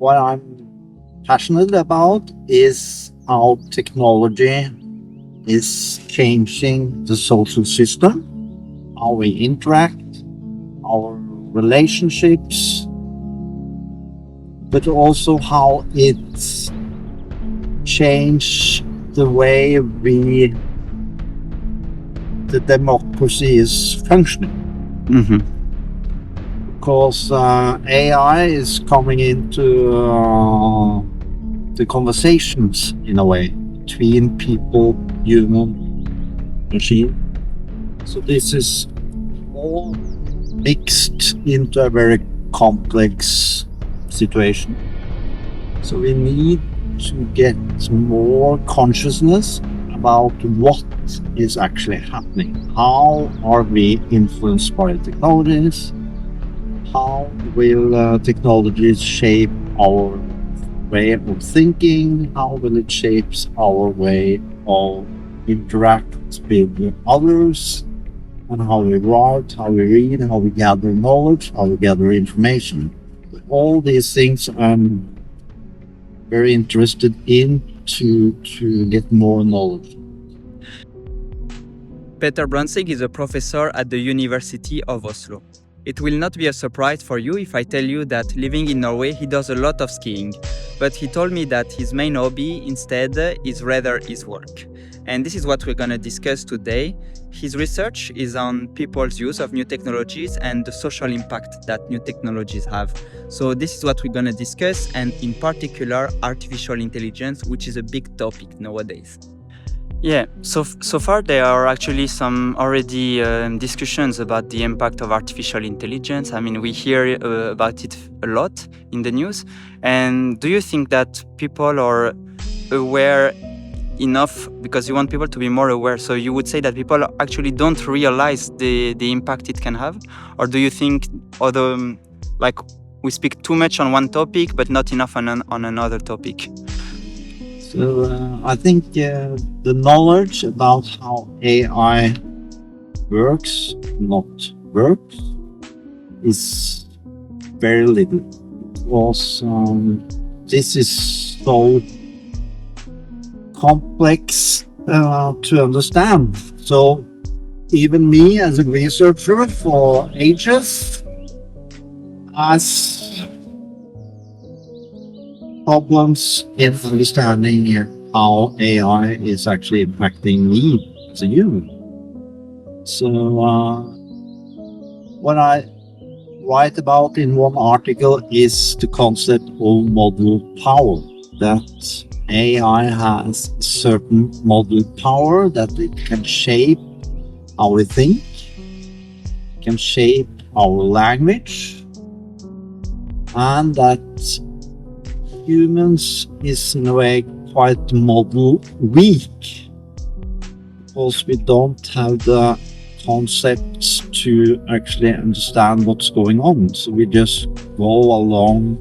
what I'm passionate about is how technology is changing the social system, how we interact, our relationships, but also how it's changed the way the democracy is functioning. Because AI is coming into the conversations in a way between people, human, machine. So this is all mixed into a very complex situation. So we need to get more consciousness about what is actually happening. How are we influenced by technologies? How will technologies shape our way of thinking? How will it shape our way of interact with others? And how we write, how we read, how we gather knowledge, how we gather information. All these things I'm very interested in to get more knowledge. Bae Brandtzaeg is a professor at the University of Oslo. It will not be a surprise for you if I tell you that living in Norway he does a lot of skiing, but he told me that his main hobby instead is rather his work. And this is what we're going to discuss today. His research is on people's use of new technologies and the social impact that new technologies have. So this is what we're going to discuss, and in particular artificial intelligence, which is a big topic nowadays. Yeah, so far there are actually some already discussions about the impact of artificial intelligence. I mean, we hear about it a lot in the news. And do you think that people are aware enough, because you want people to be more aware? So you would say that people actually don't realize the impact it can have? Or do you think like we speak too much on one topic but not enough on another topic? So I think the knowledge about how AI works, not works, is very little. Because this is so complex to understand. So even me as a researcher for ages has problems in understanding how AI is actually impacting me as a human. So what I write about in one article is the concept of model power, that AI has a certain model power, that it can shape how we think, can shape our language, and that humans is in a way quite model weak, because we don't have the concepts to actually understand what's going on. So we just go along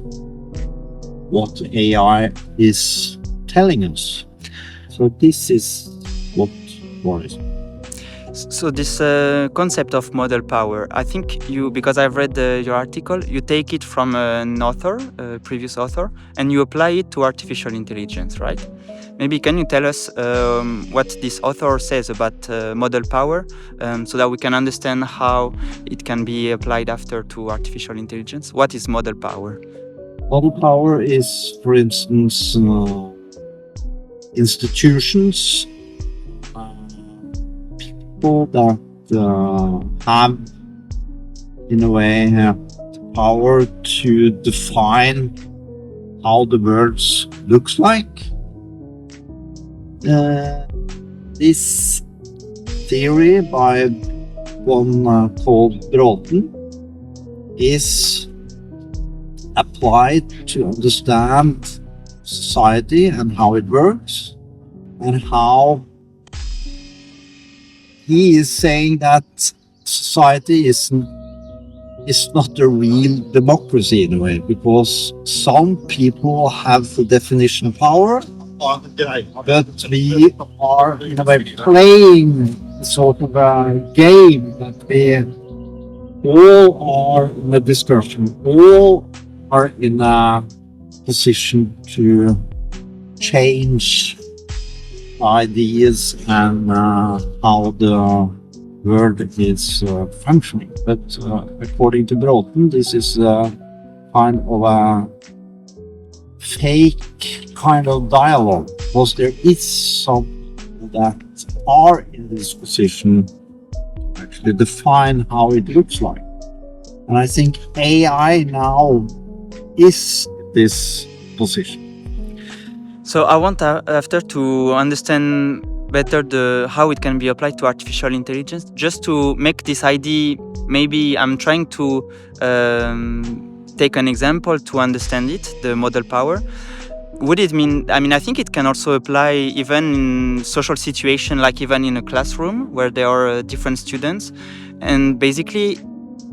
what AI is telling us. So this is what worries me. So this concept of model power, I think because I've read your article, you take it from an author, a previous author, and you apply it to artificial intelligence, right? Maybe can you tell us what this author says about model power, so that we can understand how it can be applied after to artificial intelligence? What is model power? Model power is, for instance, institutions, people that have, in a way, power to define how the world looks like. This theory by one called Bråten is applied to understand society and how it works, and how he is saying that society is not a real democracy in a way, because some people have the definition of power, but we are in a way playing sort of a game that we all are in a discussion, all are in a position to change ideas and how the world is functioning. But according to Bråten, this is kind of a fake kind of dialogue, because there is some that are in this position to actually define how it looks like. And I think AI now is this position. So I want after to understand better how it can be applied to artificial intelligence. Just to make this idea, maybe I'm trying to take an example to understand it, the model power. Would it mean, I think it can also apply even in social situation, like even in a classroom where there are different students. And basically,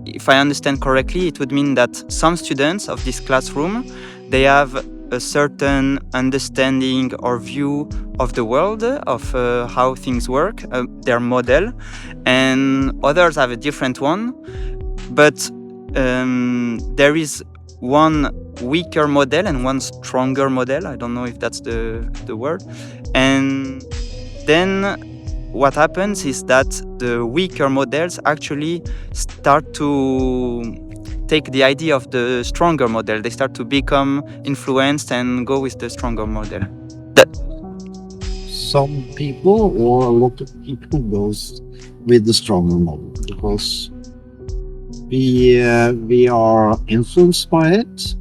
if I understand correctly, it would mean that some students of this classroom, they have a certain understanding or view of the world, of how things work, their model, and others have a different one. But there is one weaker model and one stronger model. I don't know if that's the word. And then what happens is that the weaker models actually start to take the idea of the stronger model. They start to become influenced and go with the stronger model. Some people, or a lot of people, goes with the stronger model because we are influenced by it.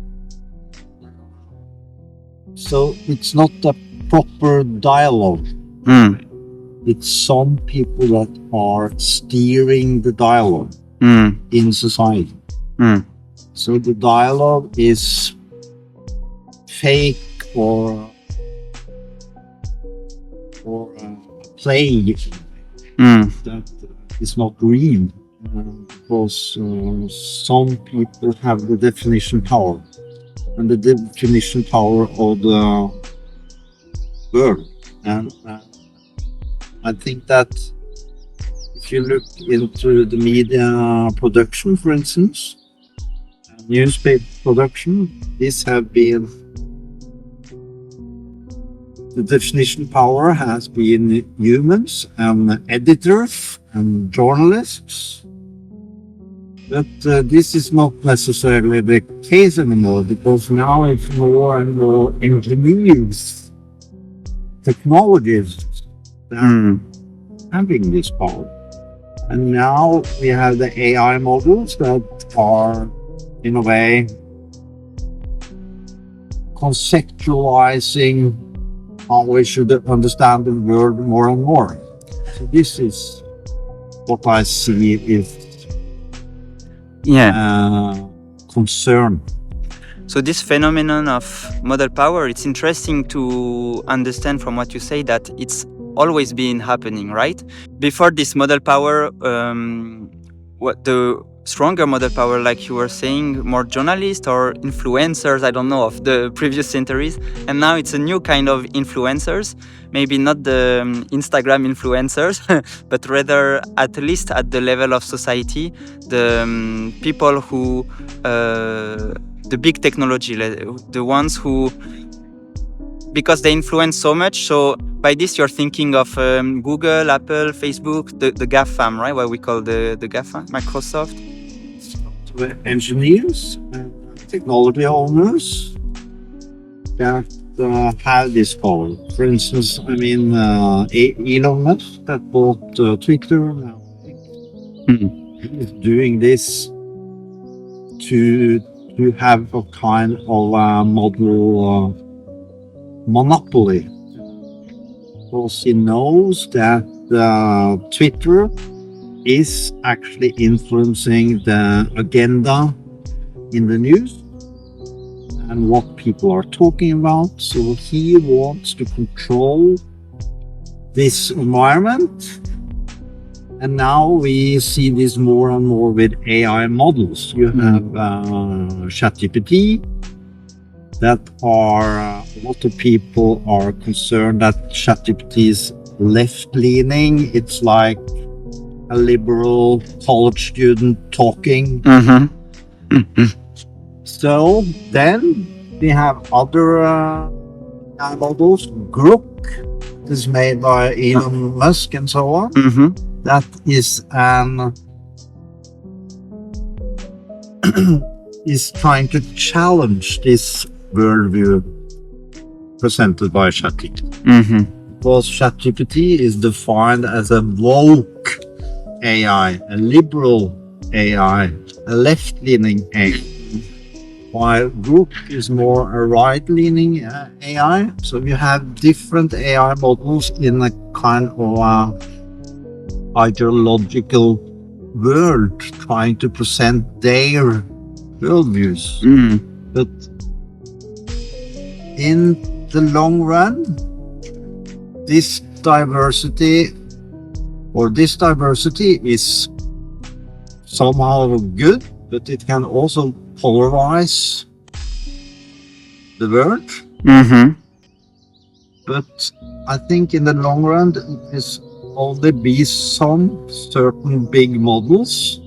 So it's not a proper dialogue. It's some people that are steering the dialogue in society. So the dialogue is fake or play that is not real, because some people have the definition power and the definition power of the world. And I think that if you look into the media production, for instance, newspaper production, this have been, the definition power has been humans and editors and journalists. But this is not necessarily the case anymore, because now it's more and more engineers, technologists that are having this power. And now we have the AI models that are, in a way, conceptualizing how we should understand the world more and more. So this is what I see is concern. So this phenomenon of model power, it's interesting to understand from what you say that it's always been happening, right? Before this model power, what the stronger model power, like you were saying, more journalists or influencers, I don't know, of the previous centuries. And now it's a new kind of influencers, maybe not the Instagram influencers, but rather, at least at the level of society, the people who, the big technology, the ones who, because they influence so much. So by this, you're thinking of Google, Apple, Facebook, the GAFAM, right? What we call the GAFAM, Microsoft. Engineers and technology owners that have this power. For instance, Elon Musk that bought Twitter now. He's doing this to have a kind of model monopoly, because he knows that Twitter is actually influencing the agenda in the news and what people are talking about. So he wants to control this environment. And now we see this more and more with AI models. You have ChatGPT, that are a lot of people are concerned that ChatGPT is left-leaning. It's like a liberal college student talking. So then we have other models. Grok is made by Elon Musk and so on. Mm-hmm. That is is trying to challenge this worldview presented by ChatGPT. Mm-hmm. Because ChatGPT is defined as a woke AI, a liberal AI, a left-leaning AI, while Grok is more a right-leaning AI. So you have different AI models in a kind of ideological world trying to present their worldviews. But in the long run, this diversity is somehow good, but it can also polarize the world. Mm-hmm. But I think in the long run, there's only be some certain big models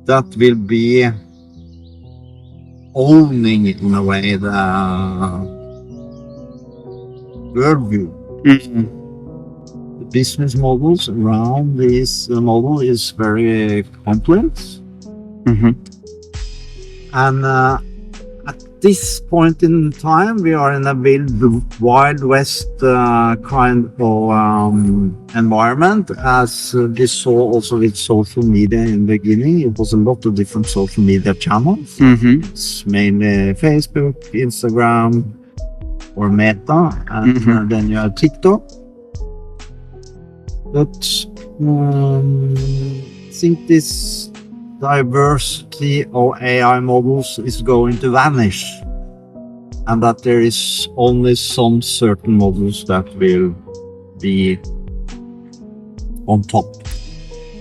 that will be owning in a way the worldview. Mm-hmm. The business models around this model is very complex. Mm-hmm. And at this point in time, we are in a wild west kind of environment, as we saw also with social media in the beginning. It was a lot of different social media channels. Mm-hmm. It's mainly Facebook, Instagram, or Meta, and then you have TikTok. But I think this diversity of AI models is going to vanish, and that there is only some certain models that will be on top.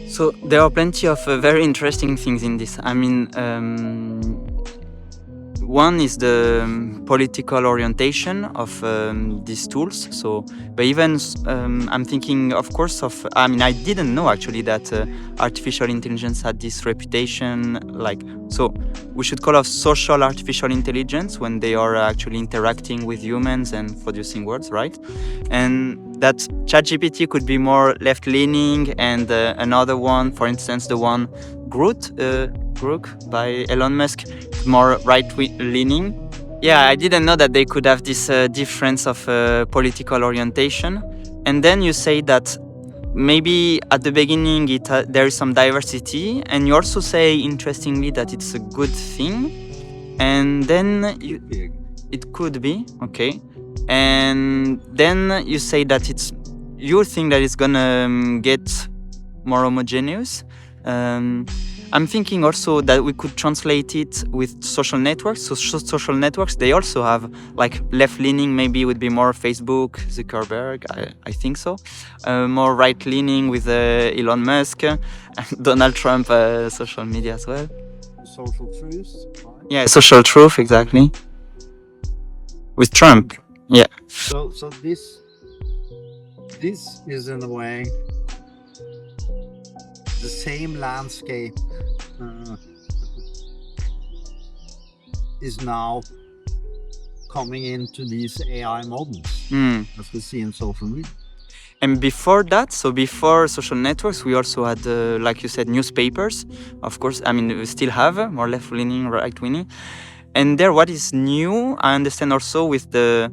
So there are plenty of very interesting things in this. I mean, one is the political orientation of these tools. So, but even I'm thinking, of course, of. I mean, I didn't know actually that artificial intelligence had this reputation. Like, so we should call it social artificial intelligence when they are actually interacting with humans and producing words, right? And that ChatGPT could be more left-leaning, and another one, for instance, the one Grok by Elon Musk, more right-leaning. Yeah, I didn't know that they could have this difference of political orientation. And then you say that maybe at the beginning there is some diversity, and you also say, interestingly, that it's a good thing. And then it could be, okay. And then you say that you think that it's gonna get more homogeneous. I'm thinking also that we could translate it with social networks. So social networks, they also have like left-leaning, maybe would be more Facebook, Zuckerberg, I think so. More right-leaning with Elon Musk, and Donald Trump, social media as well. Social truth. Right? Yeah, social truth, exactly. With Trump, yeah. So this is in a way the same landscape is now coming into these AI models as we see in social media. And before that, so before social networks, we also had, like you said, newspapers. Of course, I mean, we still have more left-leaning, right-leaning. And there, what is new, I understand also with the...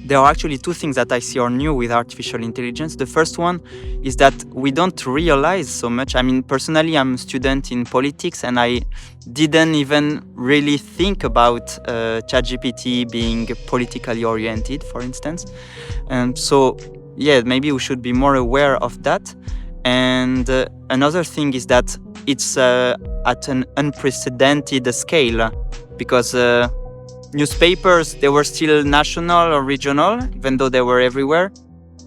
there are actually two things that I see are new with artificial intelligence. The first one is that we don't realize so much. I mean, personally, I'm a student in politics, and I didn't even really think about ChatGPT being politically oriented, for instance. And so, yeah, maybe we should be more aware of that. And another thing is that it's at an unprecedented scale, because newspapers, they were still national or regional, even though they were everywhere.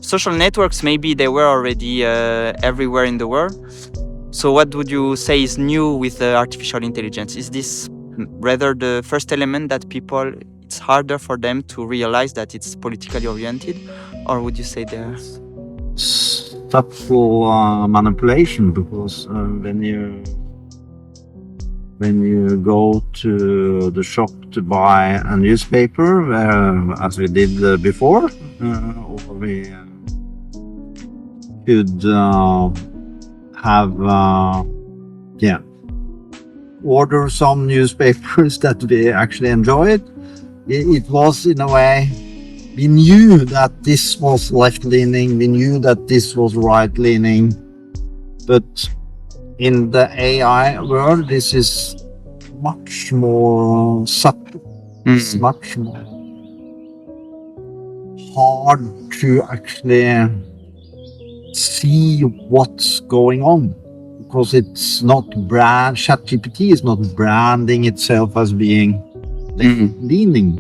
Social networks, maybe they were already everywhere in the world. So what would you say is new with artificial intelligence? Is this rather the first element that people, it's harder for them to realize that it's politically oriented? Or would you say there's subtle manipulation? Because when you when you go to the shop to buy a newspaper, as we did before, or we could have order some newspapers that we actually enjoyed. It was, in a way, we knew that this was left-leaning, we knew that this was right-leaning, but in the AI world, this is much more subtle. It's much more hard to actually see what's going on, because it's not ChatGPT is not branding itself as being left-leaning.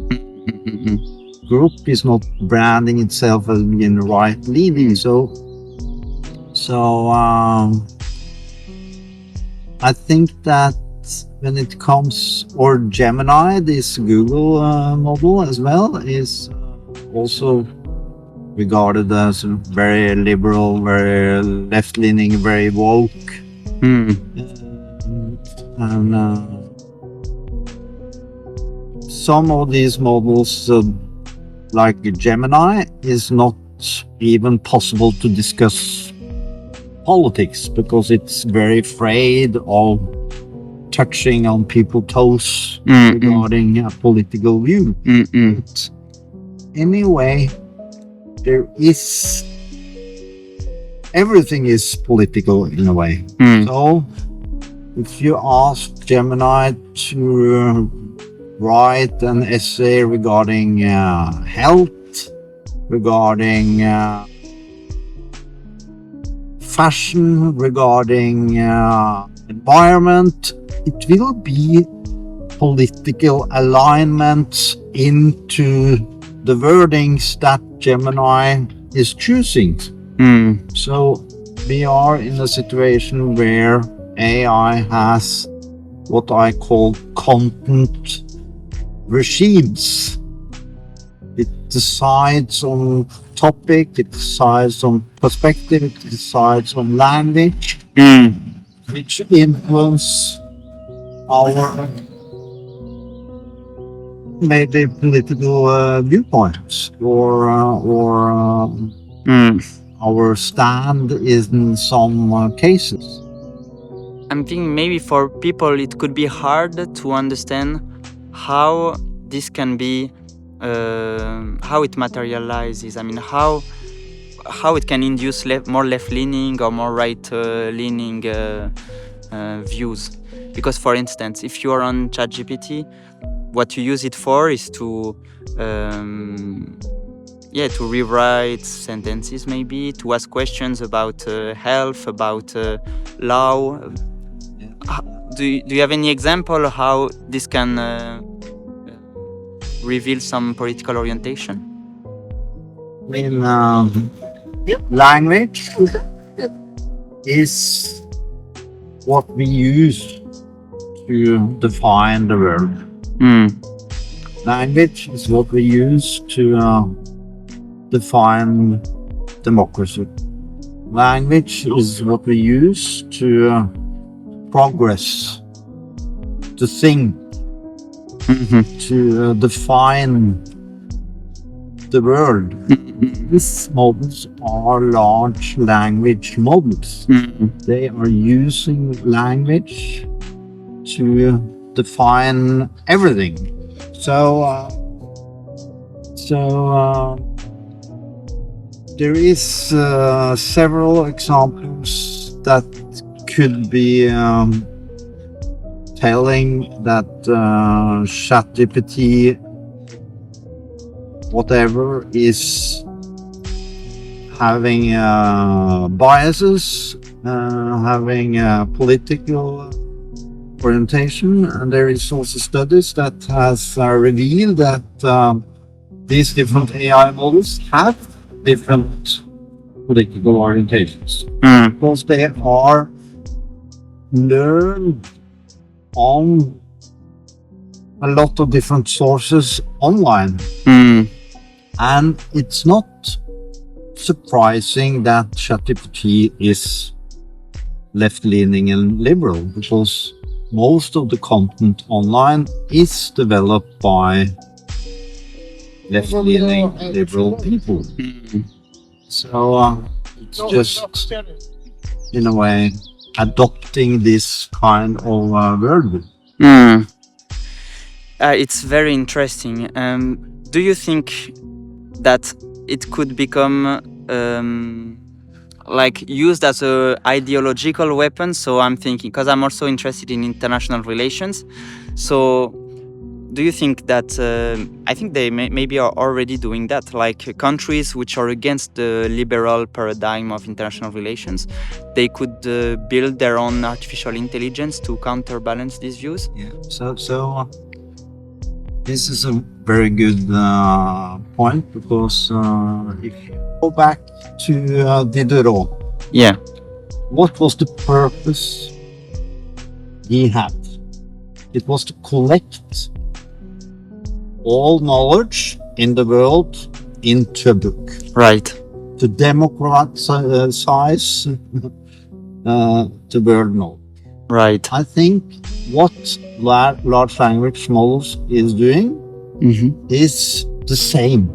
Grok is not branding itself as being right-leaning. So I think that when it comes, or Gemini, this Google model as well, is also regarded as very liberal, very left-leaning, very woke. And some of these models, like Gemini, is not even possible to discuss politics, because it's very afraid of touching on people's toes regarding a political view. But anyway, everything is political in a way. So if you ask Gemini to write an essay regarding health, regarding fashion, regarding environment, it will be political alignments into the wordings that Gemini is choosing. So we are in a situation where AI has what I call content regimes. It decides on topic, it decides on perspective, it decides on language, which influence our maybe political viewpoints, or our stand in some cases. I'm thinking maybe for people it could be hard to understand how this can be, how it materializes. I mean, how it can induce more left-leaning or more right-leaning views. Because, for instance, if you are on ChatGPT, what you use it for is to rewrite sentences, maybe to ask questions about health, about law. Do you have any example how this can reveal some political orientation? In language is what we use to define the world. Language is what we use to define democracy. Language is what we use to progress, to think, to define the world. These models are large language models. They are using language to define everything. So there is several examples that could be telling that ChatGPT, whatever, is having biases, having political orientation, and there is also studies that has revealed that these different AI models have different political orientations, because they are learned on a lot of different sources online. And it's not surprising that ChatGPT is left-leaning and liberal, because most of the content online is developed by left-leaning liberal people. So it's just, in a way, adopting this kind of worldview. It's very interesting. Do you think that it could become like used as a ideological weapon? So I'm thinking, because I'm also interested in international relations. So do you think that I think they maybe are already doing that, like countries which are against the liberal paradigm of international relations, they could build their own artificial intelligence to counterbalance these views? Yeah. So this is a very good point, because if you go back to Diderot, Yeah. what was the purpose he had? It was to collect all knowledge in the world into a book, Right. to democratize the world knowledge. Right. I think what large language models is doing is the same.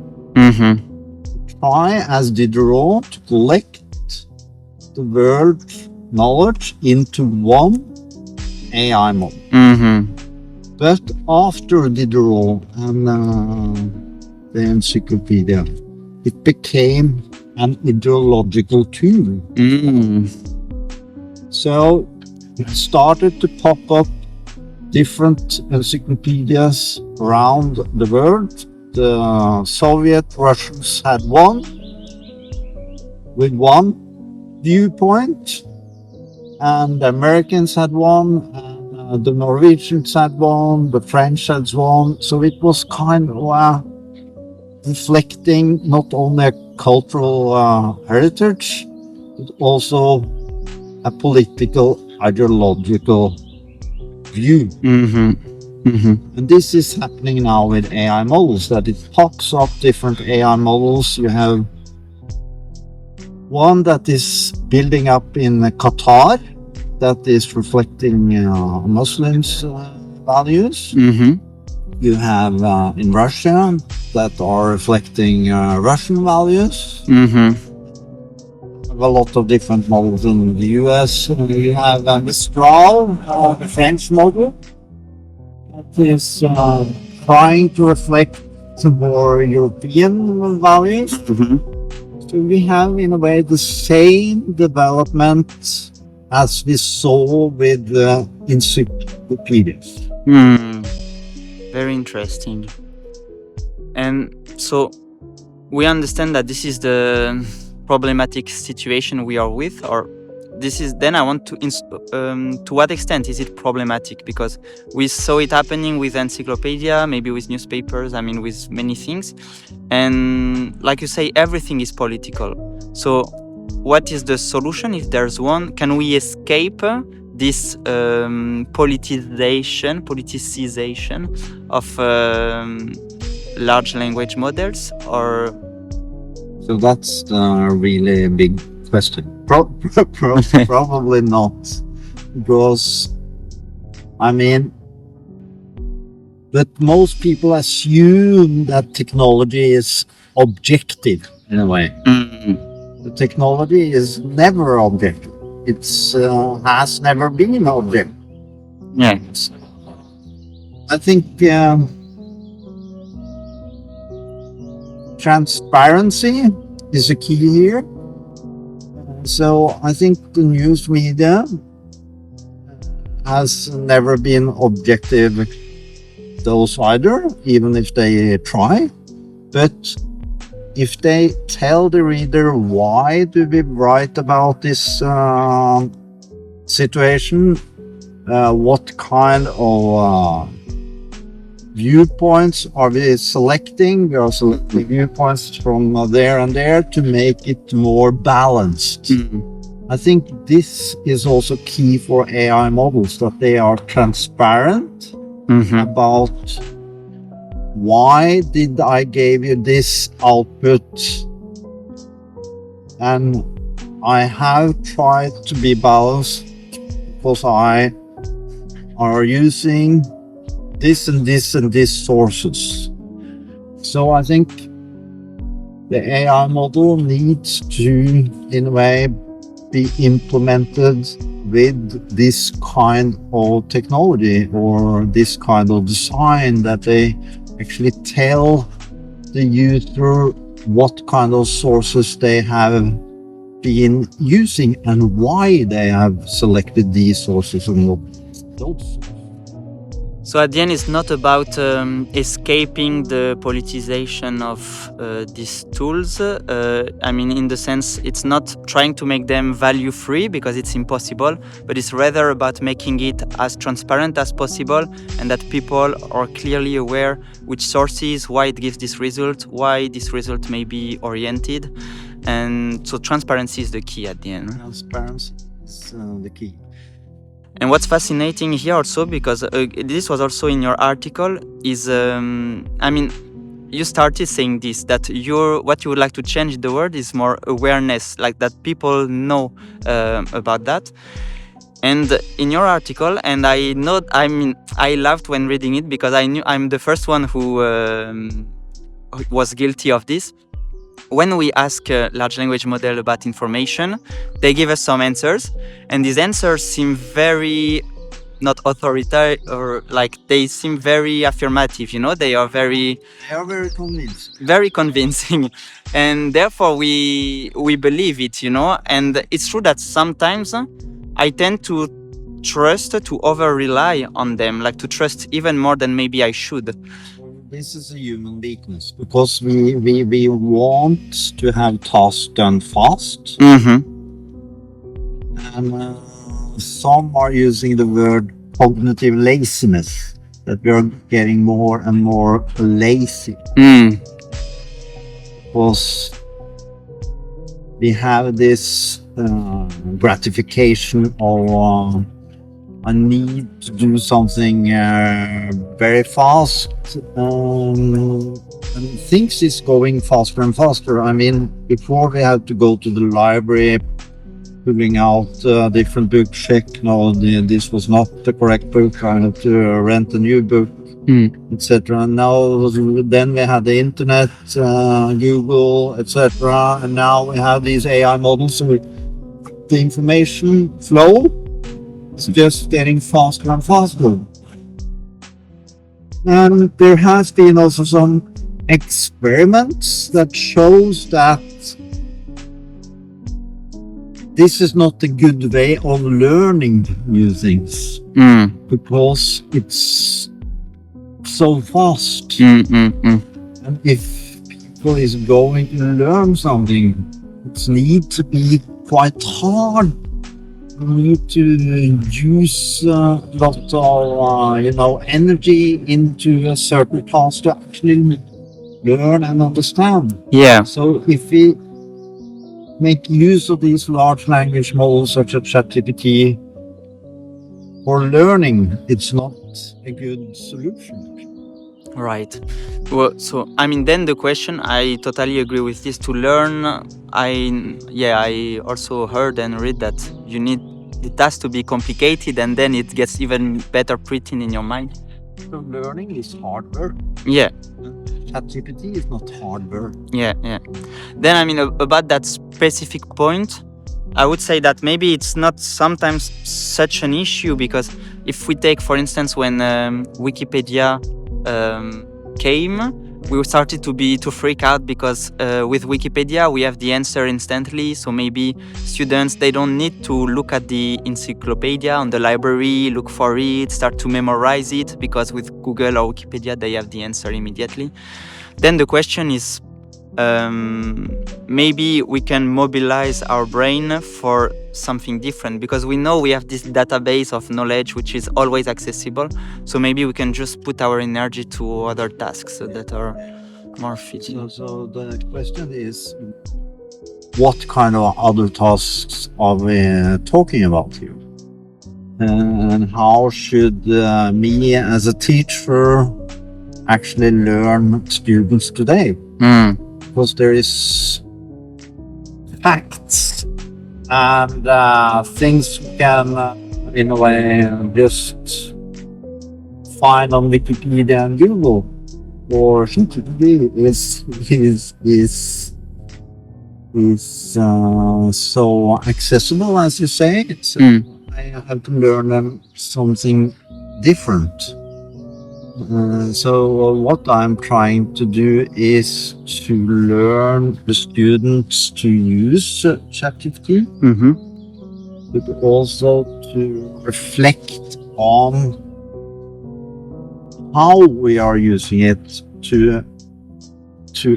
Try, as Diderot, to collect the world knowledge into one AI model. But after Diderot and the encyclopedia, it became an ideological tool. So it started to pop up different encyclopedias around the world. The Soviet Russians had one with one viewpoint, and the Americans had one, and the Norwegians had one, the French had one. So it was kind of reflecting not only a cultural heritage, but also a political, ideological view. And this is happening now with AI models, that it pops up different AI models. You have one that is building up in Qatar, that is reflecting Muslims' values. You have in Russia that are reflecting Russian values. A lot of different models in the US. You have Mistral, the French model, that is trying to reflect some more European values. So we have, in a way, the same development as we saw with encyclopedias. Very interesting. And so we understand that this is the problematic situation we are with, or this is, then I want to what extent is it problematic? Because we saw it happening with encyclopedia, maybe with newspapers, I mean with many things, and like you say, everything is political. So what is the solution, if there's one? Can we escape this politicization of large language models, or? So that's a really big question. Probably not, because I mean, but most people assume that technology is objective in a way. The technology is never objective. It's has never been objective. Yes. I think transparency is a key here. So I think the news media has never been objective, those either, even if they try. But if they tell the reader why do we write about this situation, what kind of viewpoints are we selecting? We are selecting viewpoints from there and there to make it more balanced. I think this is also key for AI models, that they are transparent about why did I give you this output, and I have tried to be balanced because I are using this and this and this sources. So I think the AI model needs to, in a way, be implemented with this kind of technology or this kind of design, that they actually tell the user what kind of sources they have been using and why they have selected these sources and not those. So at the end, it's not about escaping the politicization of these tools. I mean, in the sense, it's not trying to make them value free, because it's impossible, but it's rather about making it as transparent as possible, and that people are clearly aware which sources, why it gives this result, why this result may be oriented. And so transparency is the key at the end. Transparency is the key. And what's fascinating here also, because this was also in your article, is, I mean, you started saying this, that what you would like to change the word is more awareness, like that people know about that. And in your article, and I loved when reading it, because I knew I'm the first one who was guilty of this. When we ask a large language model about information, they give us some answers, and these answers seem very not authoritarian, or like they seem very affirmative, you know, they are very convincing, and therefore we believe it, you know. And it's true that sometimes I tend to over rely on them, like to trust even more than maybe I should. This is a human weakness, because we want to have tasks done fast. Mm-hmm. And some are using the word cognitive laziness, that we are getting more and more lazy. Because we have this gratification of I need to do something very fast, and things is going faster and faster. I mean, before we had to go to the library, pulling out different books, check, no, this was not the correct book, I had to rent a new book, etc. And now, then we had the internet, Google, etc. And now we have these AI models, so the information flow is just getting faster and faster. And there has been also some experiments that shows that this is not a good way of learning new things, because it's so fast. And if people is going to learn something, it needs to be quite hard. You need to use a lot of energy into a certain task to actually learn and understand. Yeah. So if we make use of these large language models such as ChatGPT for learning, it's not a good solution. Right. Well, so I mean, then the question, I totally agree with this. To learn, I also heard and read that it has to be complicated, and then it gets even better printing in your mind. So learning is hardware. Yeah. ChatGPT is not hardware. Yeah. Then I mean, about that specific point, I would say that maybe it's not sometimes such an issue, because if we take, for instance, when Wikipedia came, we started to freak out, because with Wikipedia we have the answer instantly. So maybe students, they don't need to look at the encyclopedia on the library, look for it, start to memorize it, because with Google or Wikipedia they have the answer immediately. Then the question is, maybe we can mobilize our brain for something different, because we know we have this database of knowledge which is always accessible. So maybe we can just put our energy to other tasks that are more fitting. So the question is, what kind of other tasks are we talking about here? And how should me as a teacher actually learn students today? Because there is facts and things can, in a way, just find on Wikipedia and Google or ChatGPT is so accessible, as you say. So I have to learn them something different. So what I'm trying to do is to learn the students to use ChatGPT, but also to reflect on how we are using it to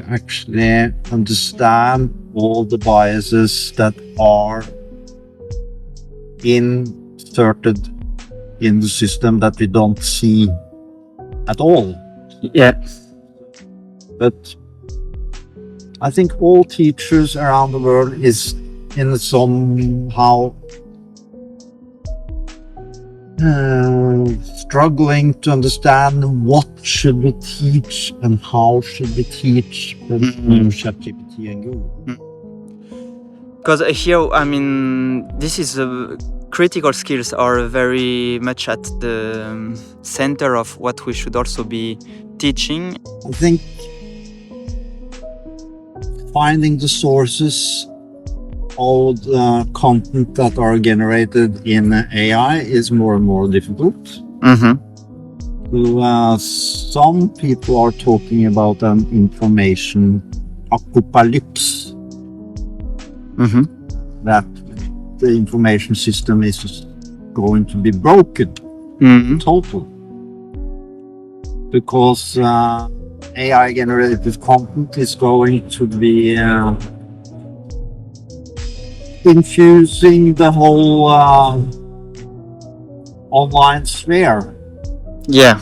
actually understand all the biases that are inserted in the system that we don't see at all. Yeah. But I think all teachers around the world is in somehow struggling to understand what should we teach and how should we teach ChatGPT and Google. Because here, I mean, this is critical skills are very much at the center of what we should also be teaching. I think finding the sources of the content that are generated in AI is more and more difficult. Some people are talking about an information apocalypse. That the information system is going to be broken totally. Because AI generated content is going to be infusing the whole online sphere. Yeah.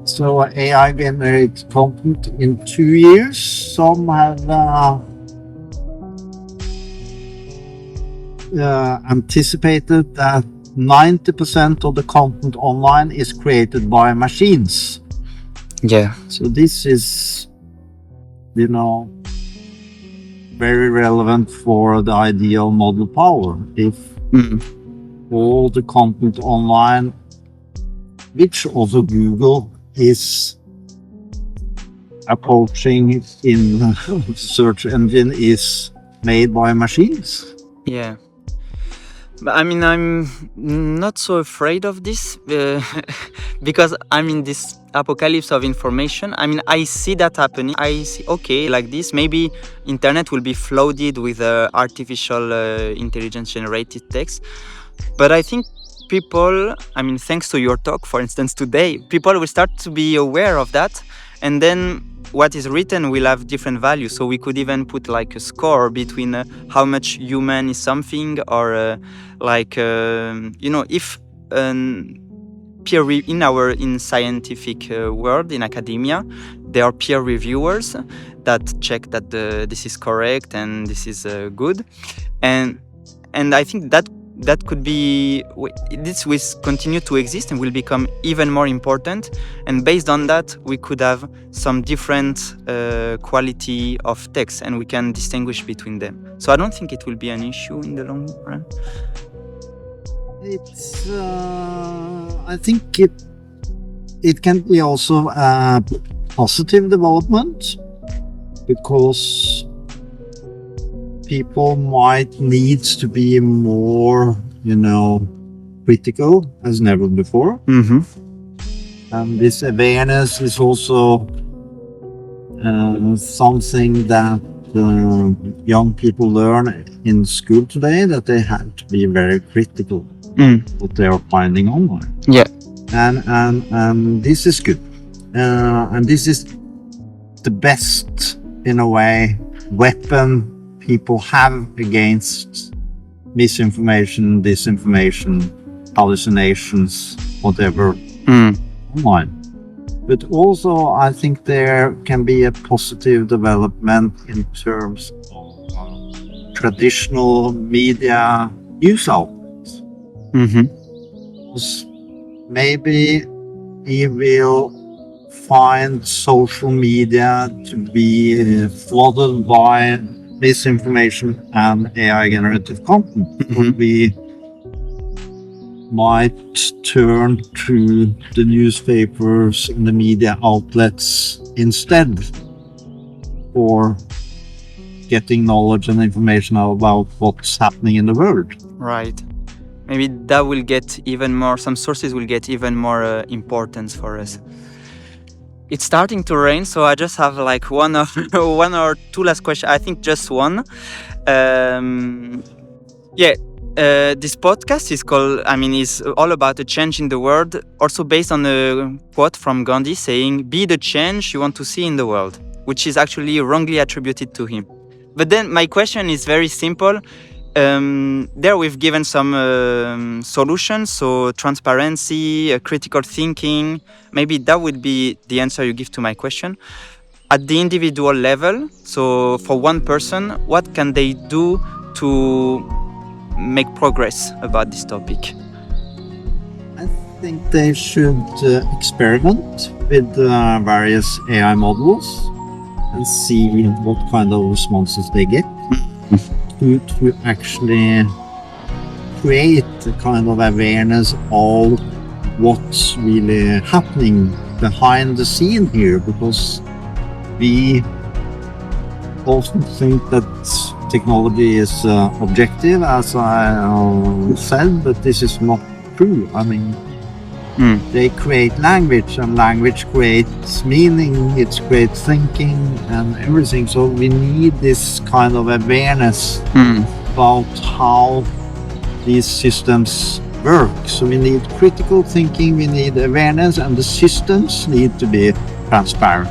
So AI generated content in 2 years. Some have anticipated that 90% of the content online is created by machines. Yeah. So this is, very relevant for the ideal model power. If all the content online, which also Google is approaching in the search engine, is made by machines. Yeah. But I mean, I'm not so afraid of this because I mean, this apocalypse of information, I mean, I see that happening. I see, okay, like this, maybe internet will be flooded with artificial intelligence generated text. But I think people, I mean, thanks to your talk, for instance, today, people will start to be aware of that. And then what is written will have different values. So we could even put like a score between how much human is something, or if in scientific world, in academia, there are peer reviewers that check that this is correct and this is good, and I think that could be, this will continue to exist and will become even more important, and based on that we could have some different quality of text and we can distinguish between them. So I don't think it will be an issue in the long run. It's I think it can be also a positive development, because people might need to be more, critical as never before. And this awareness is also something that young people learn in school today, that they have to be very critical what they are finding online. Yeah. And this is good. And this is the best, in a way, weapon people have against misinformation, disinformation, hallucinations, whatever, online. But also, I think there can be a positive development in terms of traditional media news outlets. Maybe we will find social media to be flooded by misinformation and AI generative content. It will be might turn to the newspapers and the media outlets instead for getting knowledge and information about what's happening in the world. Right. Maybe that will get even more, some sources will get even more importance for us. It's starting to rain, so I just have like one or two last questions. I think just one. This podcast is is all about a change in the world, also based on a quote from Gandhi saying, "Be the change you want to see in the world," which is actually wrongly attributed to him. But then my question is very simple. There we've given some solutions, so transparency, critical thinking. Maybe that would be the answer you give to my question. At the individual level, so for one person, what can they do to make progress about this topic? I think they should experiment with various AI models and see what kind of responses they get to actually create a kind of awareness of what's really happening behind the scene here, because we often think that technology is objective, as I said, but this is not true. I mean, they create language, and language creates meaning, it creates thinking and everything. So we need this kind of awareness about how these systems work. So we need critical thinking, we need awareness, and the systems need to be transparent.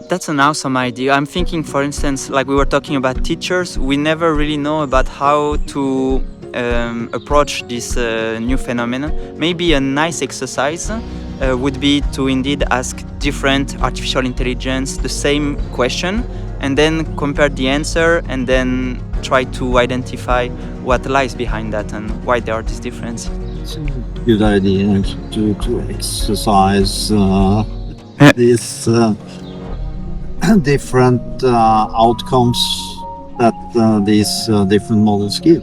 That's an awesome idea. I'm thinking, for instance, like we were talking about teachers, we never really know about how to approach this new phenomenon. Maybe a nice exercise would be to indeed ask different artificial intelligence the same question and then compare the answer and then try to identify what lies behind that and why there are these differences. It's a good idea to exercise these different outcomes that these different models give.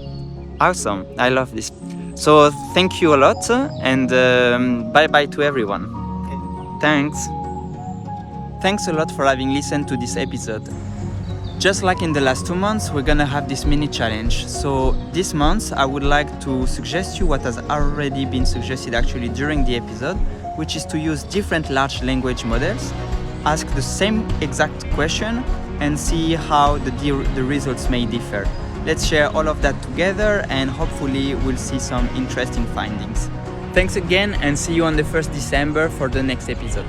Awesome, I love this. So thank you a lot and bye-bye to everyone. Thanks. Thanks a lot for having listened to this episode. Just like in the last 2 months, we're gonna have this mini challenge. So this month, I would like to suggest you what has already been suggested actually during the episode, which is to use different large language models, ask the same exact question, and see how the results may differ. Let's share all of that together and hopefully we'll see some interesting findings. Thanks again and see you on the 1st December for the next episode.